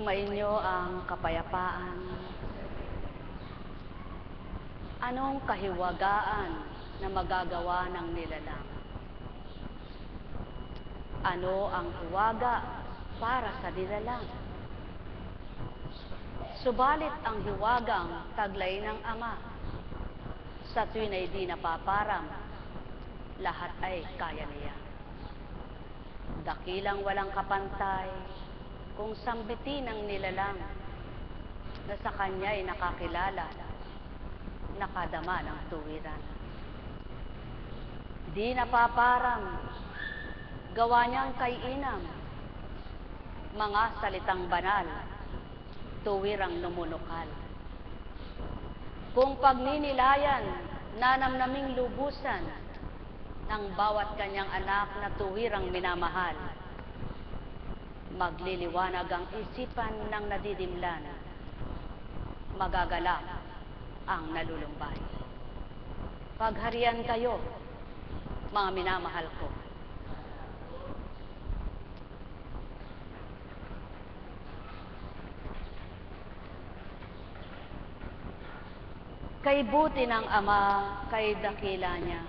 Sumainyo ang kapayapaan. Anong kahiwagaan na magagawa ng nilalang? Ano ang hiwaga para sa nilalang? Subalit ang hiwagang taglay ng Ama, sa tuwin ay di napaparang, lahat ay kaya niya. Dakilang walang kapantay, kung sambitin ng nilalang, na sa kanya ay nakakilala, nakadama ng tuwiran. Di napaparang, gawa niyang kay inam, mga salitang banal, tuwirang numunukal. Kung pagninilayan, nanamnaming lubusan ng bawat kanyang anak na tuwirang minamahal, magliliwanag ang isipan ng nadidimlan, magagalak ang nalulumbay. Pagharian kayo, mga minamahal ko. Kay buti ng Ama, kay dakila niya.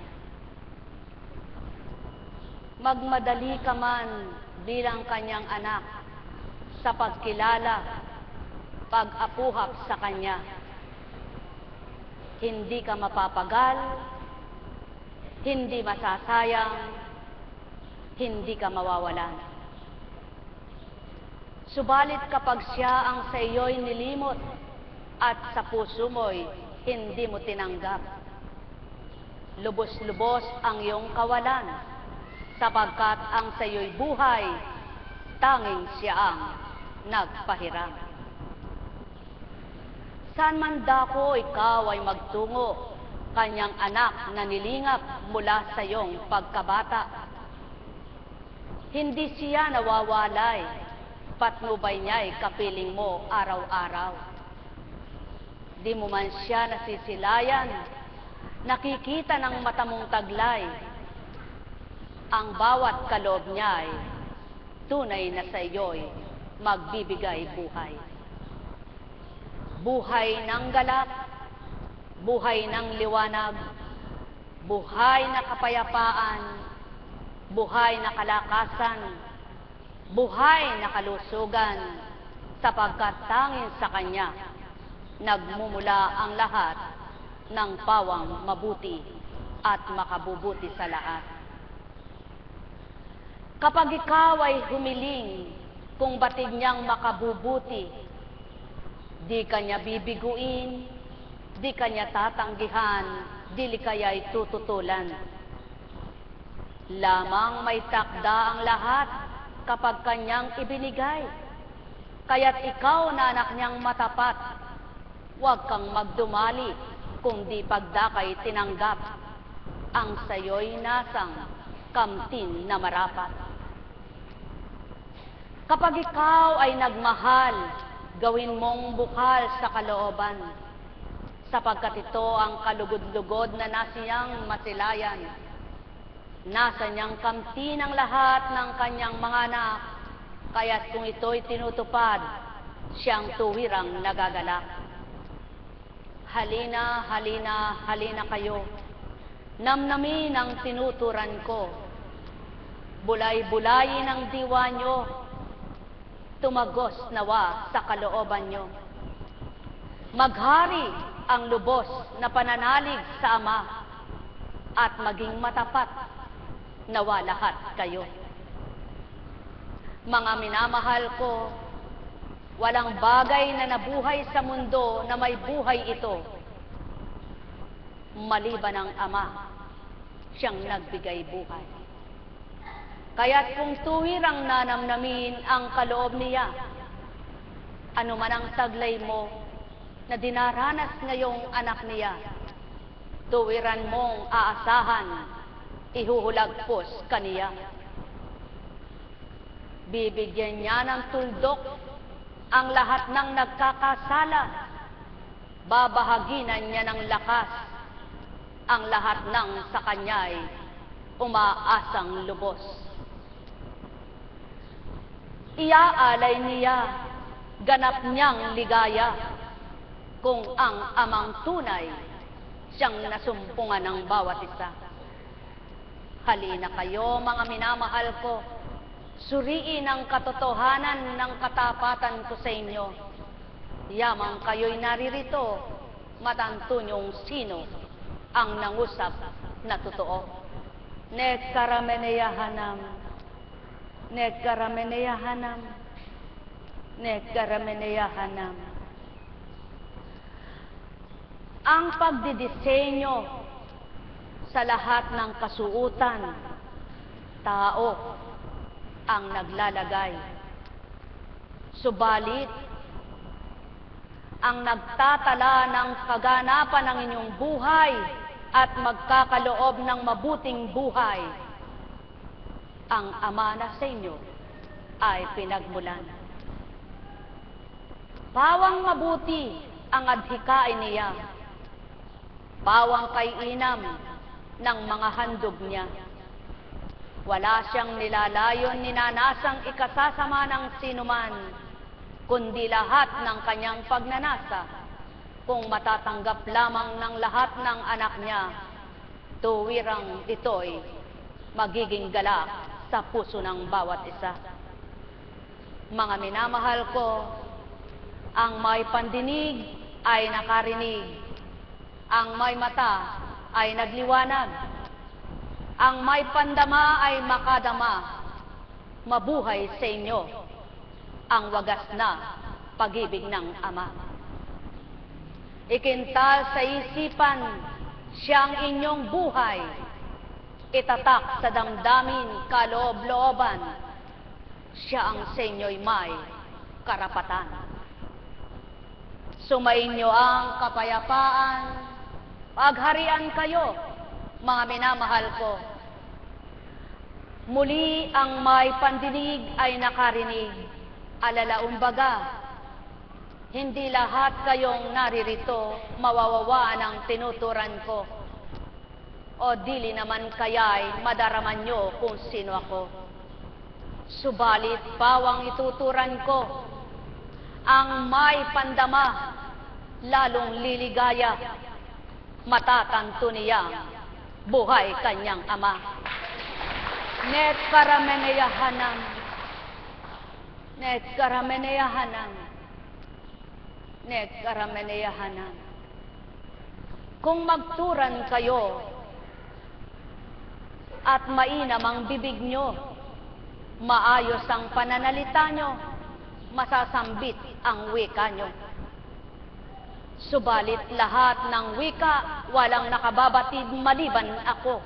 Magmadali ka man bilang kanyang anak sa pagkilala, pag-apuhap sa kanya. Hindi ka mapapagal, hindi masasayang, hindi ka mawawalan. Subalit kapag siya ang sa iyo'y nilimot at sa puso mo'y hindi mo tinanggap, lubos-lubos ang iyong kawalan, sapagkat ang sa iyo'y buhay, tanging siya ang nagpahiram. Saan man dako ikaw ay magtungo, kanyang anak na nilingap mula sa iyong pagkabata. Hindi siya nawawalay, patnubay niya'y kapiling mo araw-araw. Di mo man siya nasisilayan, nakikita ng mata mong taglay. Ang bawat kaloob niya'y tunay na sa iyo'y magbibigay buhay. Buhay ng galak, buhay ng liwanag, buhay na kapayapaan, buhay na kalakasan, buhay na kalusugan, sapagkat tanging sa Kanya nagmumula ang lahat ng pawang mabuti at makabubuti sa lahat. Kapag ikaw ay humiling kung batid niyang makabubuti, di kanya bibiguin, di kanya tatanggihan, dili kaya'y tututulan. Lamang may takda ang lahat kapag kanyang ibinigay. Kaya't ikaw na anak niyang matapat, huwag kang magdumali kung di pagdakay tinanggap ang sayo'y nasang kamtin na marapat. Kapag ikaw ay nagmahal, gawin mong bukal sa kalooban, sapagkat ito ang kalugod-lugod na nasiyang masilayan. Nasa niyang kamtin ang lahat ng kanyang mga anak, kaya't kung ito'y tinutupad, siyang tuwirang nagagalak. Halina, halina, halina kayo, namnamin ang tinuturan ko. Bulay-bulayin ang diwa nyo, tumagos nawa sa kalooban nyo. Maghari ang lubos na pananalig sa Ama, at maging matapat nawa lahat kayo. Mga minamahal ko, walang bagay na nabuhay sa mundo na may buhay ito, maliban ang Ama, siyang nagbigay buhay. Kaya't kung tuwirang nanamnamin ang kaloob niya, ano man ang taglay mo na dinaranas ngayong anak niya, tuwiran mong aasahan, ihuhulagpos kaniya. Bibigyan niya ng tuldok ang lahat ng nagkakasala, babahaginan niya ng lakas ang lahat ng sa kanya'y umaasang lubos. Iaalay niya ganap niyang ligaya, kung ang amang tunay siyang nasumpungan ng bawat isa. Halina kayo, mga minamahal ko, suriin ang katotohanan ng katapatan ko sa inyo. Yamang kayo'y naririto, matanto niyong sino ang nangusap na totoo. Nekarameneyahanam, nekarameneyahanam, nekarameneyahanam. Ang pagdidisenyo sa lahat ng kasuutan, tao ang naglalagay. Subalit, ang nagtatala ng kaganapan ng inyong buhay at magkakaloob ng mabuting buhay, ang Ama na sa inyo ay pinagmulan. Pawang mabuti ang adhikain niya, pawang kay inam ng mga handog niya. Wala siyang nilalayon ninanasang ikasasama ng sinuman, kundi lahat ng kanyang pagnanasa, kung matatanggap lamang ng lahat ng anak niya, tuwirang ito'y magiging galak sa puso ng bawat isa. Mga minamahal ko, ang may pandinig ay nakarinig, ang may mata ay nagliwanag, ang may pandama ay makadama. Mabuhay sa inyo ang wagas na pag-ibig ng Ama. Ikintal sa isipan siyang inyong buhay, itatak sa damdamin kaloob-looban, siya ang sa inyo'y may karapatan. Sumainyo ang kapayapaan, pagharian kayo, mga minamahal ko. Muli ang may pandinig ay nakarinig, alalaumbaga, hindi lahat kayong naririto mawawawa ng tinuturan ko. O dili naman kaya'y madaraman nyo kung sino ako. Subalit pawang ituturan ko, ang may pandama, lalong liligaya, matatanto niyang buhay kanyang Ama. Nekarameneyahanam, nekarameneyahanam, nekarameneyahanam. Kung magturan kayo at mainam ang bibig nyo, maayos ang pananalita nyo, masasambit ang wika nyo. Subalit lahat ng wika walang nakababatid maliban ako,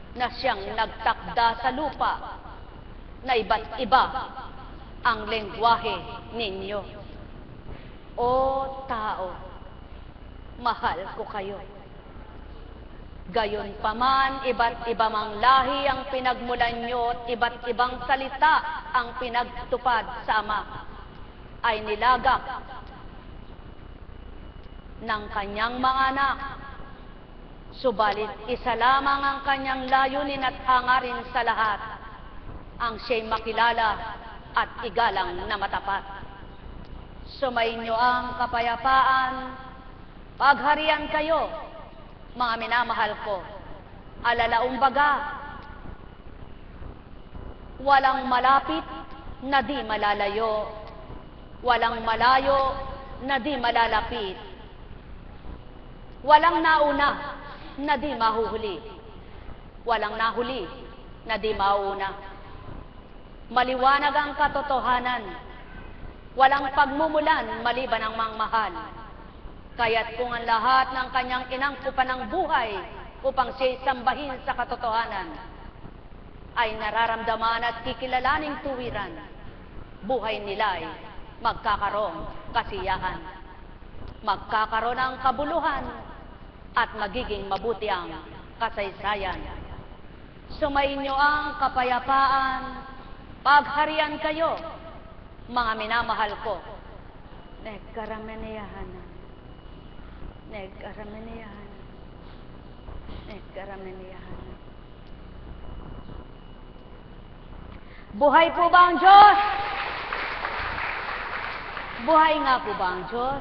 na siyang nagtakda sa lupa, na iba't iba ang lengguwahe ninyo. O tao, mahal ko kayo. Gayon paman, iba't iba mang lahi ang pinagmulan nyo at iba't ibang salita ang pinagtupad sa Ama, ay nilagak ng kanyang mga anak. Subalit isa lamang ang kanyang layunin at hangarin sa lahat, ang siya'y makilala at igalang na matapat. Sumainyo ang kapayapaan, pagharian kayo, mga minamahal ko. Alalaumbaga, walang malapit na di malalayo, walang malayo na di malalapit, walang nauna na di mahuhuli, walang nahuli na di mauuna. Maliwanag ang katotohanan, walang pagmumulan maliban ang mangmahal. Kaya't kung ang lahat ng kanyang inangkupan ng buhay upang siya'y sambahin sa katotohanan, ay nararamdaman at kikilalaning tuwiran, buhay nila'y magkakaroong kasiyahan, magkakaroon ng kabuluhan, at magiging mabuti ang kasaysayan. Sumainyo ang kapayapaan, pagharian kayo, mga minamahal ko. Nekarameneyahanam, nekarameneyahanam, nekarameneyahanam. Buhay po ba ang Diyos? Buhay nga po ba ang Diyos?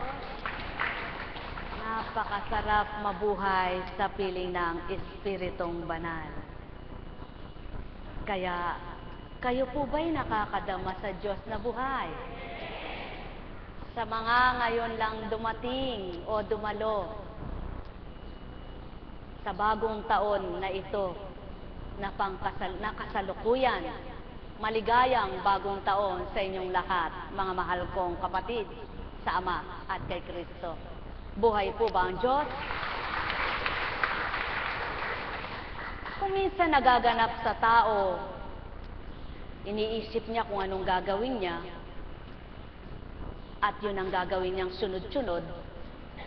Napakasarap mabuhay sa piling ng Espiritong Banal. Kaya, kayo po ba'y nakakadama sa Diyos na buhay? Sa mga ngayon lang dumating o dumalo sa bagong taon na ito na kasalukuyan, maligayang bagong taon sa inyong lahat, mga mahal kong kapatid sa Ama at kay Kristo. Buhay po ba ang Diyos? Kung minsan nagaganap sa tao, iniisip niya kung anong gagawin niya, at yun ang gagawin niyang sunod-sunod,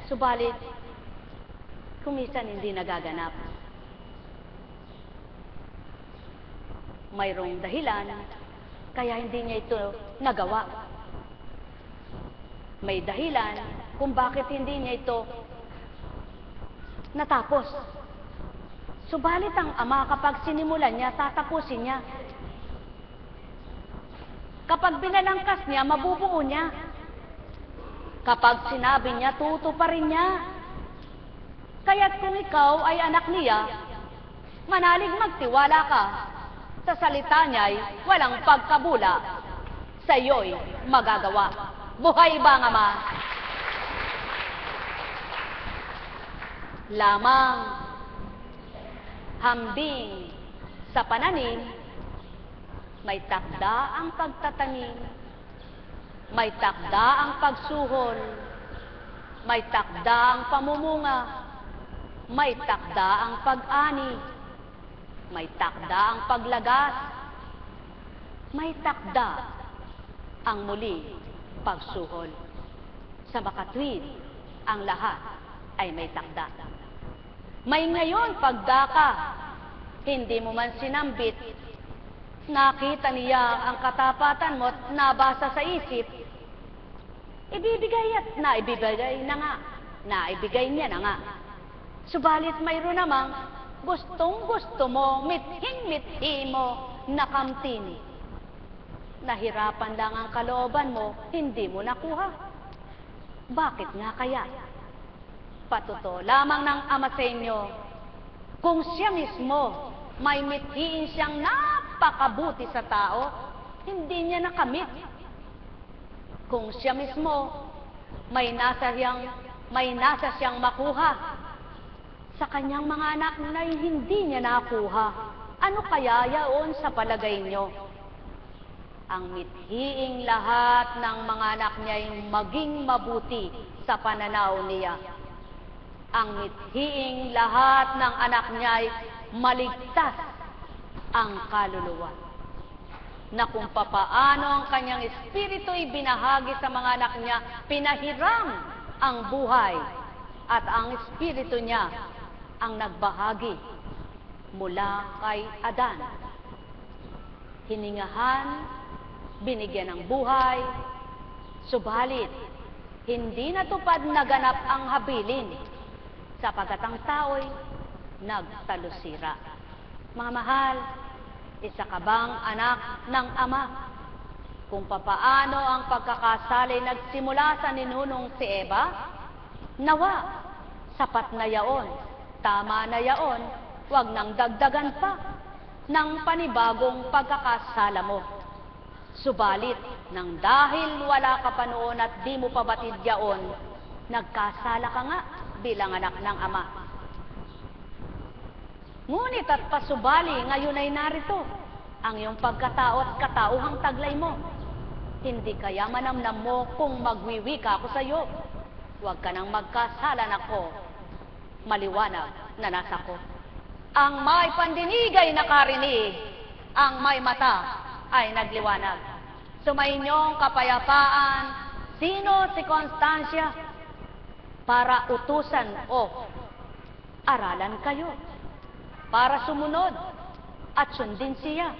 subalit, kung minsan hindi nagaganap. Mayroong dahilan, kaya hindi niya ito nagawa. May dahilan kung bakit hindi niya ito natapos. Subalit ang Ama, kapag sinimulan niya, tatapusin niya. Kapag binalangkas niya, mabubuo niya. Kapag sinabi niya, tutuparin niya. Kaya't kung ikaw ay anak niya, manalig magtiwala ka. Sa salita niya'y walang pagkabula, sa iyo'y magagawa. Buhay ba ang Ama? Lamang hambing sa pananim, may takda ang pagtatanim, may takda ang pagsuhol, may takda ang pamumunga, may takda ang pag-ani, may takda ang paglagas, may takda ang muli pagsuhol. Sa makatwid, ang lahat ay may takda. May ngayon pagdaka, hindi mo man sinambit, nakita niya ang katapatan mo at nabasa sa isip, ibibigay at naibigay na nga, naibigay niya na nga. Subalit mayroon namang gustong-gusto mo, mithing-mithi mo, nakamtin. Nahirapan lang ang kalooban mo, hindi mo nakuha. Bakit nga kaya? Patuto lamang ng Ama sa inyo, kung siya mismo may mithiin siyang napakabuti sa tao, hindi niya nakamit. Kung siya mismo may nasa siyang makuha, sa kanyang mga anak na hindi niya nakuha, ano kaya yaon sa palagay nyo? Ang mithiing lahat ng mga anak niya ay maging mabuti sa pananaw niya. Ang mithiing lahat ng anak niya ay maligtas ang kaluluwa. Na kung papaano ang kanyang espiritu'y binahagi sa mga anak niya, pinahiram ang buhay at ang espiritu niya ang nagbahagi mula kay Adan. Hiningahan, binigyan ng buhay, subalit hindi natupad naganap ang habilin sapagkat ang tao'y nagtalusira. Mga mahal, isa ka bang anak ng Ama? Kung papaano ang pagkakasali nagsimula sa ninunong si Eva, nawa, sapat na yaon. Tama na yaon, huwag nang dagdagan pa ng panibagong pagkakasala mo. Subalit, nang dahil wala ka pa noon at di mo pa batid yaon, nagkasala ka nga bilang anak ng Ama. Ngunit at pasubali, ngayon ay narito ang iyong pagkatao at katauhang taglay mo. Hindi kaya manamnam mo kung magwiwika ako sa iyo. Huwag ka nang magkasala na ko. Maliwanag na nasa ko. Ang may pandinig ay nakarinig, ang may mata ay nagliwanag. Sumainyong kapayapaan, sino si Constancia? Para utusan o aralan kayo. Para sumunod at sundin siya.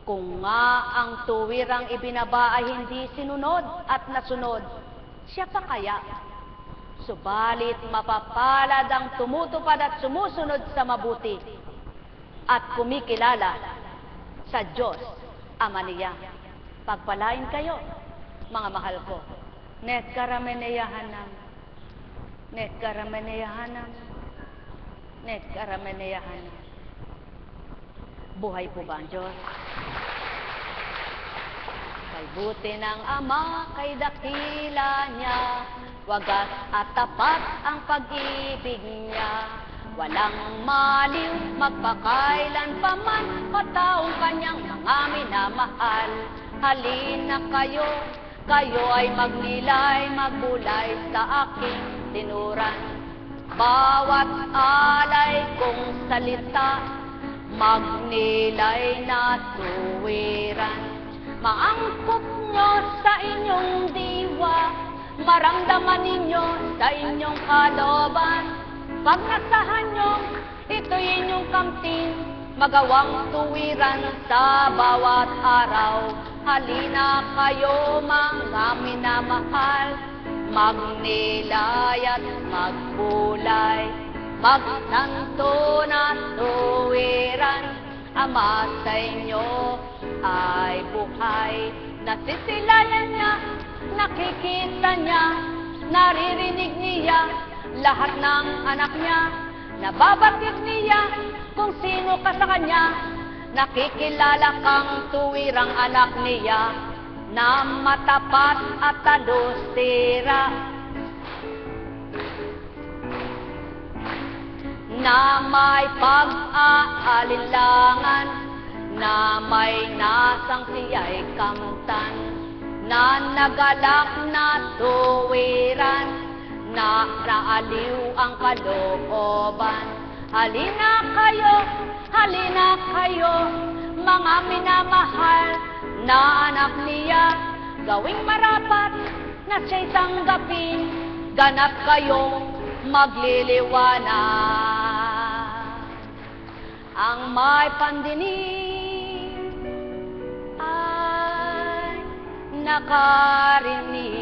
Kung nga ang tuwirang ibinaba ay hindi sinunod at nasunod, siya pa kaya? Subalit mapapalad ang tumutupad at sumusunod sa mabuti at kumikilala sa Diyos, Ama niya. Pagpalain kayo, mga mahal ko. Net karameneyahanam. Net karameneyahanam. Net karameneyahanam. Buhay po ba ang Diyos? Kay buti ng Ama, kay dakila niya, wagas at tapat ang pag-ibig niya. Walang maliw, magpakailan pa man, kataong kanyang mga minamahal. Halina kayo, kayo ay magnilay, magbulay sa aking tinuran. Bawat alay kong salita, magnilay na tuwiran. Maangkop nyo sa inyong diwa, maramdaman ninyo sa inyong kalooban. Pag nasahan nyo, ito'y inyong kamtin, magawang tuwiran sa bawat araw. Halina kayo mga minamahal, magnilay at magbulay, magsanto na tuwiran. Ama sa inyo ay buhay, nasisilayan niya, nakikita niya, naririnig niya lahat ng anak niya, nababatid niya kung sino ka sa kanya, nakikilala kang tuwirang anak niya, na matapat at talusira, na may pag-aalinlangan, na may nasang siya'y kamtan, na nagalak na tuwiran, na naaliw ang kalooban. Halina kayo, mga minamahal na anak niya, gawing marapat na siya'y tanggapin, ganap kayong magliliwanag. Ang may pandinig ay nakarinig.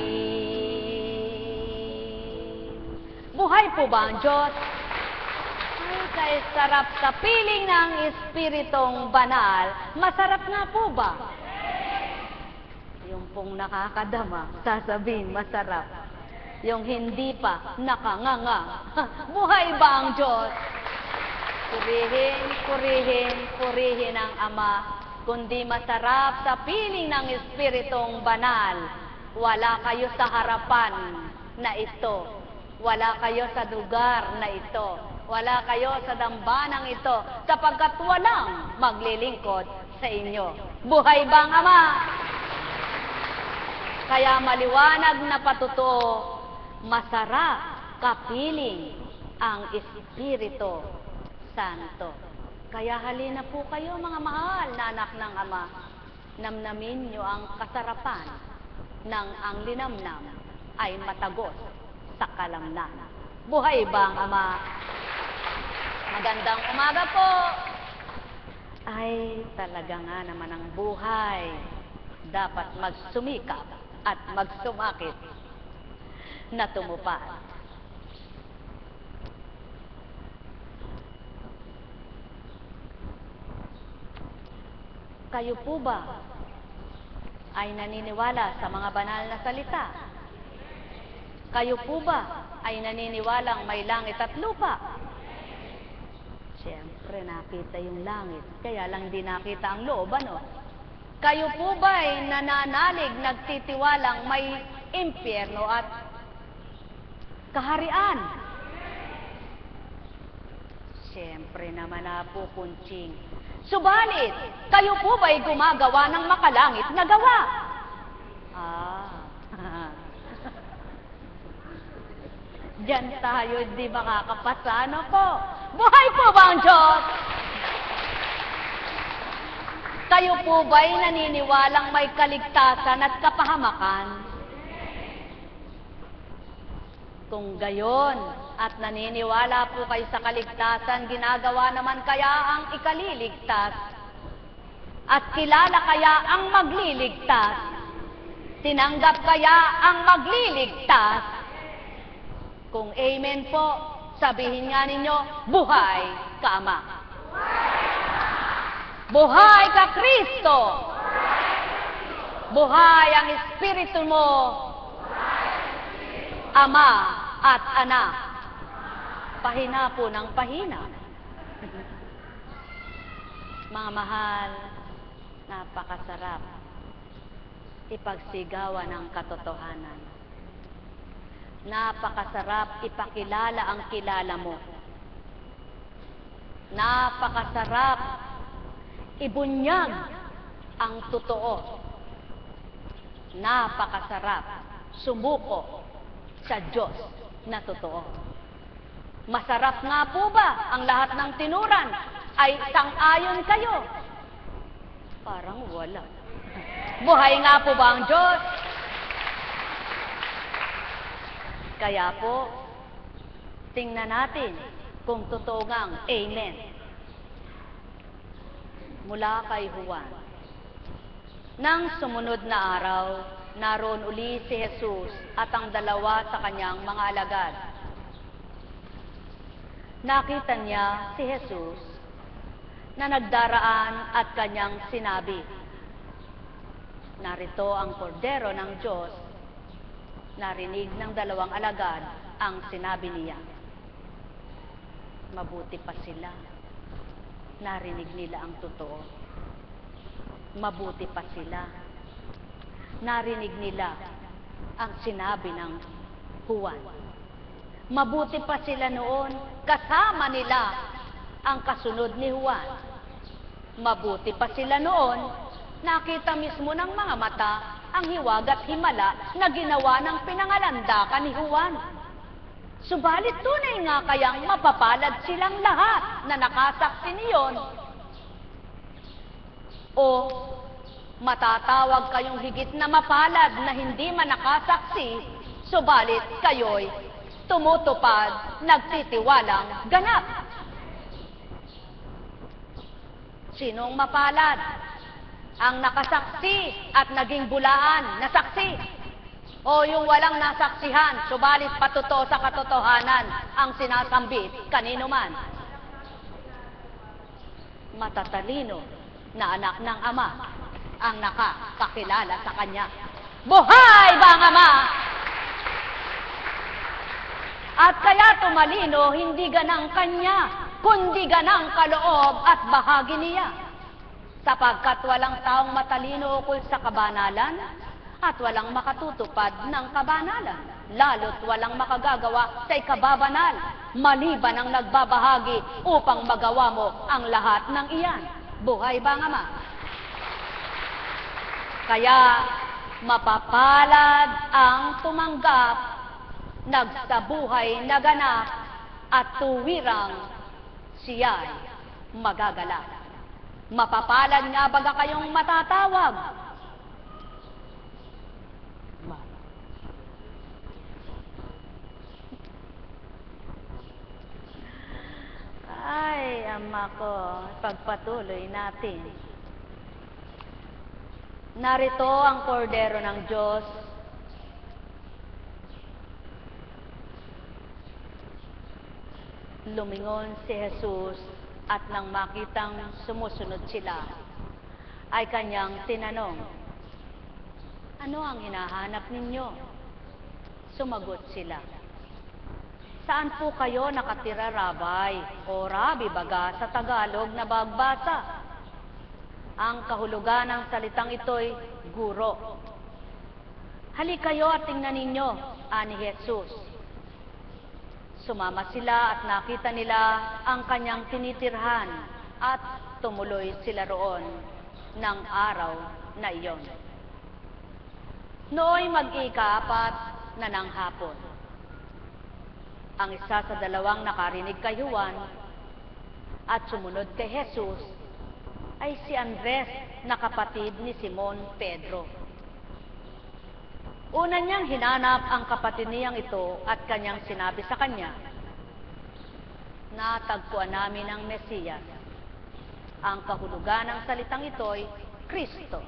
Buhay po ba ang Diyos? Ay, kay sarap sa piling ng Espiritong Banal. Masarap nga po ba? Yung pong nakakadama, sasabihin masarap. Yung hindi pa, nakanganga. Buhay ba ang Diyos? Purihin ang Ama. Kundi masarap sa piling ng Espiritong Banal. Wala kayo sa harapan na ito. Wala kayo sa lugar na ito. Wala kayo sa dambanang ito, sapagkat walang maglilingkod sa inyo. Buhay bang Ama? Kaya maliwanag na patotoo, masarap kapiling ang Espiritu Santo. Kaya halina po kayo mga mahal na anak ng Ama, namnamin nyo ang kasarapan ng ang linamnam ay matagos sa kalamnan. Buhay ba ang Ama? Magandang umaga po. Ay, talaga nga naman ang buhay. Dapat magsumikap at magsumakit na tumupad. Kayo po ba ay naniniwala sa mga banal na salita? Kayo po ba ay naniniwalang may langit at lupa? Siyempre, nakita yung langit, kaya lang di nakita ang loob, ano? Kayo po ba ay nananalig, nagtitiwalang may impyerno at kaharian? Siyempre naman na po, kunching. Subalit, kayo po ba ay gumagawa ng makalangit na gawa? Diyan tayo di makakapasa, ano po? Buhay po ba ang Diyos? Kayo po ba'y naniniwalang may kaligtasan at kapahamakan? Kung gayon at naniniwala po kayo sa kaligtasan, ginagawa naman kaya ang ikaliligtas? At kilala kaya ang magliligtas? Tinanggap kaya ang magliligtas? Kung amen po, sabihin nga ninyo, buhay ka Ama. Buhay ka Kristo. Buhay ang Espiritu mo. Ama at Anak. Pahina po ng pahina. Mga mahal, napakasarap ipagsigawan ng katotohanan. Napakasarap ipakilala ang kilala mo. Napakasarap ibunyag ang totoo. Napakasarap sumuko sa Diyos na totoo. Masarap nga po ba ang lahat ng tinuran ay sang-ayon kayo? Parang wala. Buhay nga po ba ang Diyos? Kaya po, tingnan natin kung totoo ngang amen. Mula kay Juan. Nang sumunod na araw, naroon uli si Jesus at ang dalawa sa kanyang mga alagad. Nakita niya si Jesus na nagdaraan at kanyang sinabi, "Narito ang kordero ng Diyos." Narinig ng dalawang alagad ang sinabi niya. Mabuti pa sila. Narinig nila ang totoo. Mabuti pa sila. Narinig nila ang sinabi ng Juan. Mabuti pa sila noon, kasama nila ang kasunod ni Juan. Mabuti pa sila noon, nakita mismo ng mga mata ang hiwag at himala na ginawa ng pinangalandakan ni Juan. Subalit tunay nga kayang mapapalad silang lahat na nakasaksi niyon? O matatawag kayong higit na mapalad na hindi man nakasaksi, subalit kayo'y tumutupad, nagtitiwalang ganap? Sinong mapalad? Ang nakasaksi at naging bulaan na saksi, o yung walang nasaksihan, subalit patuto sa katotohanan ang sinasambit kanino man? Matatalino na anak ng Ama ang nakakakilala sa Kanya. Buhay ba ang Ama? At kaya tumalino, hindi ganang Kanya, kundi ganang kaloob at bahagi niya. Sapagkat walang taong matalino ukol sa kabanalan at walang makatutupad ng kabanalan, lalo't walang makagagawa sa ikababanal, maliban ang nagbabahagi upang magawa mo ang lahat ng iyan. Buhay ba ang Ama? Kaya mapapalad ang tumanggap, nagsabuhay na ganap, at tuwirang siya'y magagalak. Mapapalad nga baga kayong matatawag? Ay, Ama ko, pagpatuloy natin. Narito ang kordero ng Diyos. Lumingon si Jesus at nang makitang sumusunod sila, ay kanyang tinanong, "Ano ang hinahanap ninyo?" Sumagot sila, "Saan po kayo nakatira, Rabay?" O Rabi baga sa Tagalog na bagbasa. Ang kahulugan ng salitang ito'y guro. "Halika kayo at tingnan ninyo," ani Jesus. Sumama sila at nakita nila ang kanyang tinitirhan at tumuloy sila roon ng araw na iyon. Nooy mag-ikaapat na ng hapon. Ang isa sa dalawang nakarinig kay Juan at sumunod kay Jesus ay si Andres na kapatid ni Simon Pedro. Una niyang hinanap ang kapatid niyang ito at kanyang sinabi sa kanya, "Natagpuan namin ang Mesiyas." Ang kahulugan ng salitang ito'y Kristo.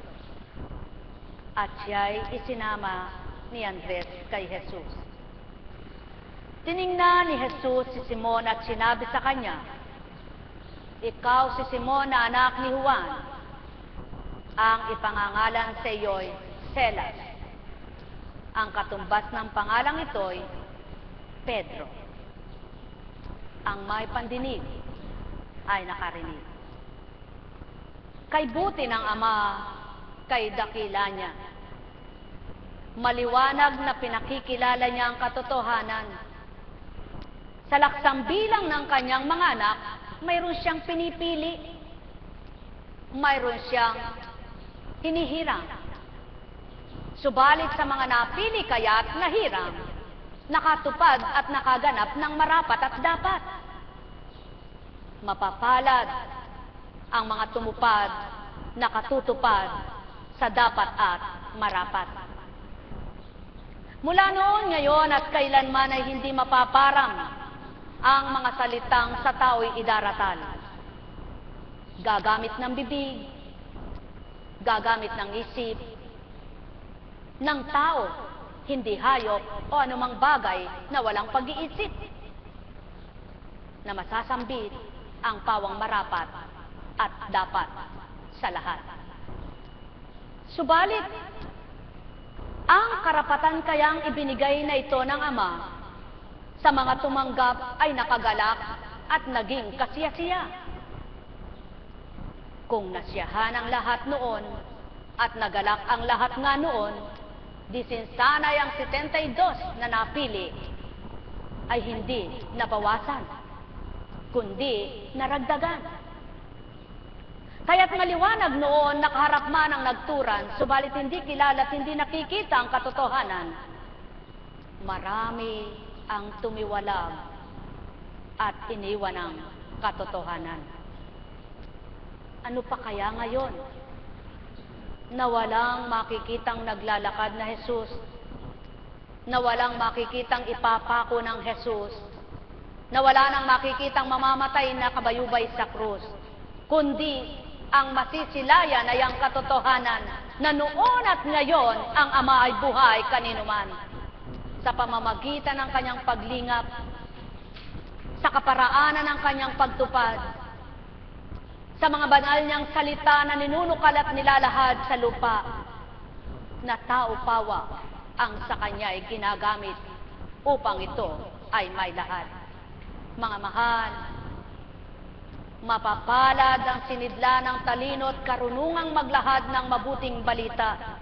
At siya'y isinama ni Andres kay Jesus. Tiningnan ni Jesus si Simon at sinabi sa kanya, "Ikaw si Simon na anak ni Juan. Ang ipangangalan sa iyo'y Selas." Ang katumbas ng pangalang ito'y Pedro. Ang may pandinig ay nakarinig. Kay buti ng Ama, kay dakila niya. Maliwanag na pinakikilala niya ang katotohanan. Sa laksang bilang ng kanyang mga anak, mayroon siyang pinipili. Mayroon siyang hinihirang. Subalit sa mga napili kaya't nahirang, nakatupad at nakaganap ng marapat at dapat. Mapapalad ang mga tumupad, nakatutupad sa dapat at marapat. Mula noon, ngayon at kailanman ay hindi mapaparang ang mga salitang sa tao'y idaratal. Gagamit ng bibig, gagamit ng isip, ng tao, hindi hayop o anumang bagay na walang pag-iisip, na masasambit ang pawang marapat at dapat sa lahat. Subalit, ang karapatan kayang ibinigay na ito ng Ama sa mga tumanggap ay nakagalak at naging kasiya-siya. Kung nasiyahan ang lahat noon at nagalak ang lahat nga noon, di sinsanay ang 72 na napili ay hindi nabawasan, kundi naragdagan. Kaya't maliwanag noon, nakaharap man ang nagturan, subalit hindi kilala at hindi nakikita ang katotohanan. Marami ang tumiwalag at iniwan ang katotohanan. Ano pa kaya ngayon na walang makikitang naglalakad na Jesus, na walang makikitang ipapako ng Jesus, na wala nang makikitang mamamatay na kabayubay sa krus, kundi ang masisilayan ay ang katotohanan na noon at ngayon ang Ama ay buhay kaninuman. Sa pamamagitan ng kanyang paglingap, sa kaparaanan ng kanyang pagtupad, sa mga banal niyang salita na ninunukal at nilalahad sa lupa, na tao-pawa ang sa kanya ay ginagamit upang ito ay may lahad. Mga mahal, mapapalad ang sinidla ng talino at karunungang maglahad ng mabuting balita